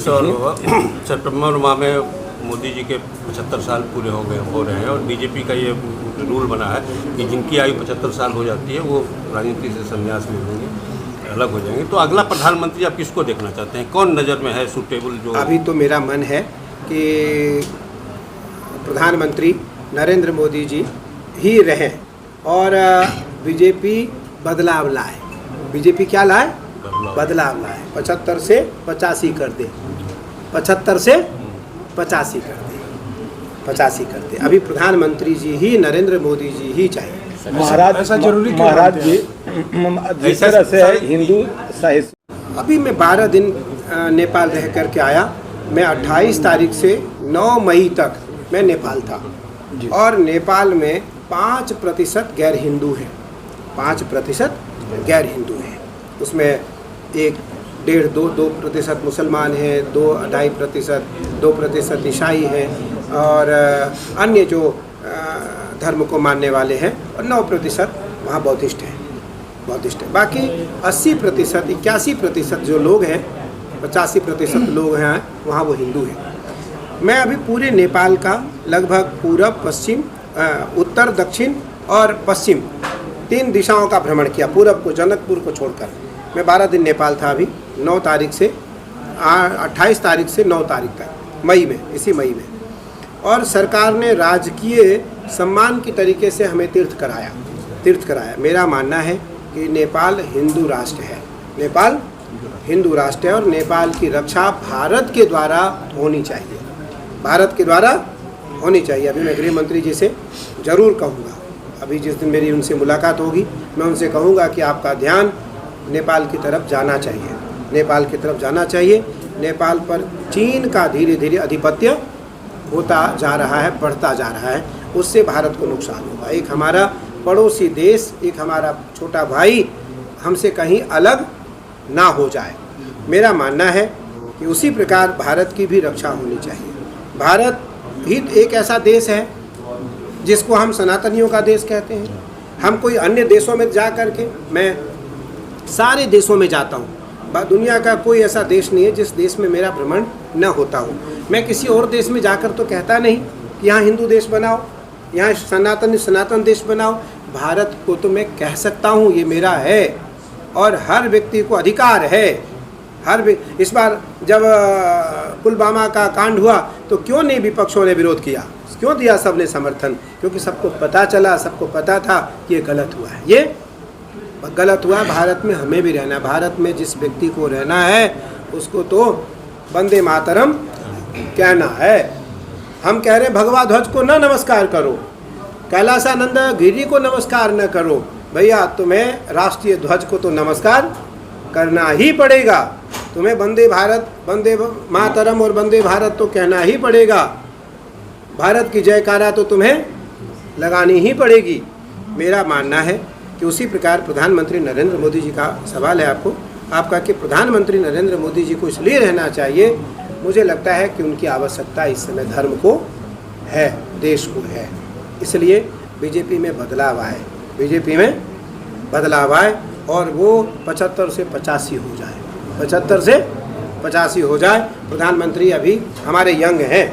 एक सवाल होगा। सितंबर माह में मोदी जी के 75 साल पूरे हो रहे हैं और बीजेपी का ये रूल बना है कि जिनकी आयु 75 साल हो जाती है वो राजनीति से संन्यास ले लेंगे, अलग हो जाएंगे। तो अगला प्रधानमंत्री आप किसको देखना चाहते हैं? कौन नज़र में है सूटेबल? जो अभी तो मेरा मन है कि प्रधानमंत्री नरेंद्र मोदी जी ही रहें और बीजेपी बदलाव लाए। बीजेपी क्या लाए? बदलाव लाए। 75 से 85 कर दे, 75 से 85 कर दे, 85 कर दे। अभी प्रधानमंत्री जी ही, नरेंद्र मोदी जी ही चाहिए। महाराज ऐसा जरूरी महाराज जी जिस तरह से हिंदू साहित्य। अभी मैं 12 दिन नेपाल रह कर के आया। मैं 28 तारीख से 9 मई तक मैं नेपाल था और नेपाल में 5% गैर हिंदू हैं, 5% गैर हिंदू हैं। उसमें 1.5-2% मुसलमान हैं, 2-2.5%, 2% ईसाई हैं और अन्य जो धर्म को मानने वाले हैं और 9% वहाँ बौद्धिस्ट हैं, बौद्धिस्ट हैं। बाकी 80%, 81% जो लोग हैं, 85% लोग हैं वहाँ वो हिंदू हैं। मैं अभी पूरे नेपाल का लगभग पूरब, पश्चिम, उत्तर, दक्षिण और पश्चिम 3 दिशाओं का भ्रमण किया। पूरब को, जनकपुर को छोड़कर मैं 12 दिन नेपाल था। अभी 9 तारीख से 28 तारीख से 9 तारीख तक, मई में, इसी मई में। और सरकार ने राजकीय सम्मान की तरीके से हमें तीर्थ कराया। मेरा मानना है कि नेपाल हिंदू राष्ट्र है, नेपाल हिंदू राष्ट्र है और नेपाल की रक्षा भारत के द्वारा होनी चाहिए, भारत के द्वारा होनी चाहिए। अभी मैं गृह मंत्री जी से ज़रूर कहूँगा, अभी जिस दिन मेरी उनसे मुलाकात होगी मैं उनसे कहूँगा कि आपका ध्यान नेपाल की तरफ जाना चाहिए, नेपाल की तरफ जाना चाहिए। नेपाल पर चीन का धीरे धीरे आधिपत्य होता जा रहा है, बढ़ता जा रहा है, उससे भारत को नुकसान होगा। एक हमारा पड़ोसी देश, एक हमारा छोटा भाई हमसे कहीं अलग ना हो जाए। मेरा मानना है कि उसी प्रकार भारत की भी रक्षा होनी चाहिए। भारत ही एक ऐसा देश है जिसको हम सनातनियों का देश कहते हैं। हम कोई अन्य देशों में जा कर के, मैं सारे देशों में जाता हूँ, दुनिया का कोई ऐसा देश नहीं है जिस देश में मेरा भ्रमण न होता हो। मैं किसी और देश में जाकर तो कहता नहीं कि यहाँ हिंदू देश बनाओ, यहाँ सनातन देश बनाओ। भारत को तो मैं कह सकता हूँ ये मेरा है और हर व्यक्ति को अधिकार है। इस बार जब पुलवामा का कांड हुआ तो क्यों नहीं विपक्षों ने विरोध किया, क्यों दिया सबने समर्थन? क्योंकि सबको पता चला, सबको पता था कि ये गलत हुआ है, ये गलत हुआ। भारत में हमें भी रहना है, भारत में जिस व्यक्ति को रहना है उसको तो वंदे मातरम कहना है। हम कह रहे हैं भगवा ध्वज को न नमस्कार करो, कैलासानंद गिरी को नमस्कार न करो। भैया तुम्हें राष्ट्रीय ध्वज को तो नमस्कार करना ही पड़ेगा। तुम्हें वंदे भारत, वंदे मातरम और वंदे भारत तो कहना ही पड़ेगा। भारत की जयकारा तो तुम्हें लगानी ही पड़ेगी। मेरा मानना है कि उसी प्रकार प्रधानमंत्री नरेंद्र मोदी जी का सवाल है आपका कि प्रधानमंत्री नरेंद्र मोदी जी को इसलिए रहना चाहिए, मुझे लगता है कि उनकी आवश्यकता इस समय धर्म को है, देश को है। इसलिए बीजेपी में बदलाव आए, बीजेपी में बदलाव आए और वो 75 से 85 हो जाए, 75 से 85 हो जाए। प्रधानमंत्री अभी हमारे यंग हैं,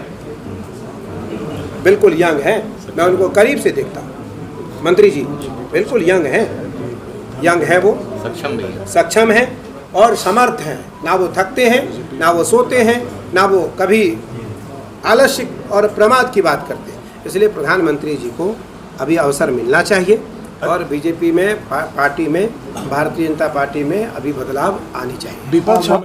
बिल्कुल यंग हैं, मैं उनको करीब से देखता हूँ। मंत्री जी बिल्कुल यंग है, वो सक्षम है और समर्थ हैं। ना वो थकते हैं, ना वो सोते हैं, ना वो कभी आलस्य और प्रमाद की बात करते हैं। इसलिए प्रधानमंत्री जी को अभी अवसर मिलना चाहिए और बीजेपी में, पार्टी में, भारतीय जनता पार्टी में अभी बदलाव आनी चाहिए।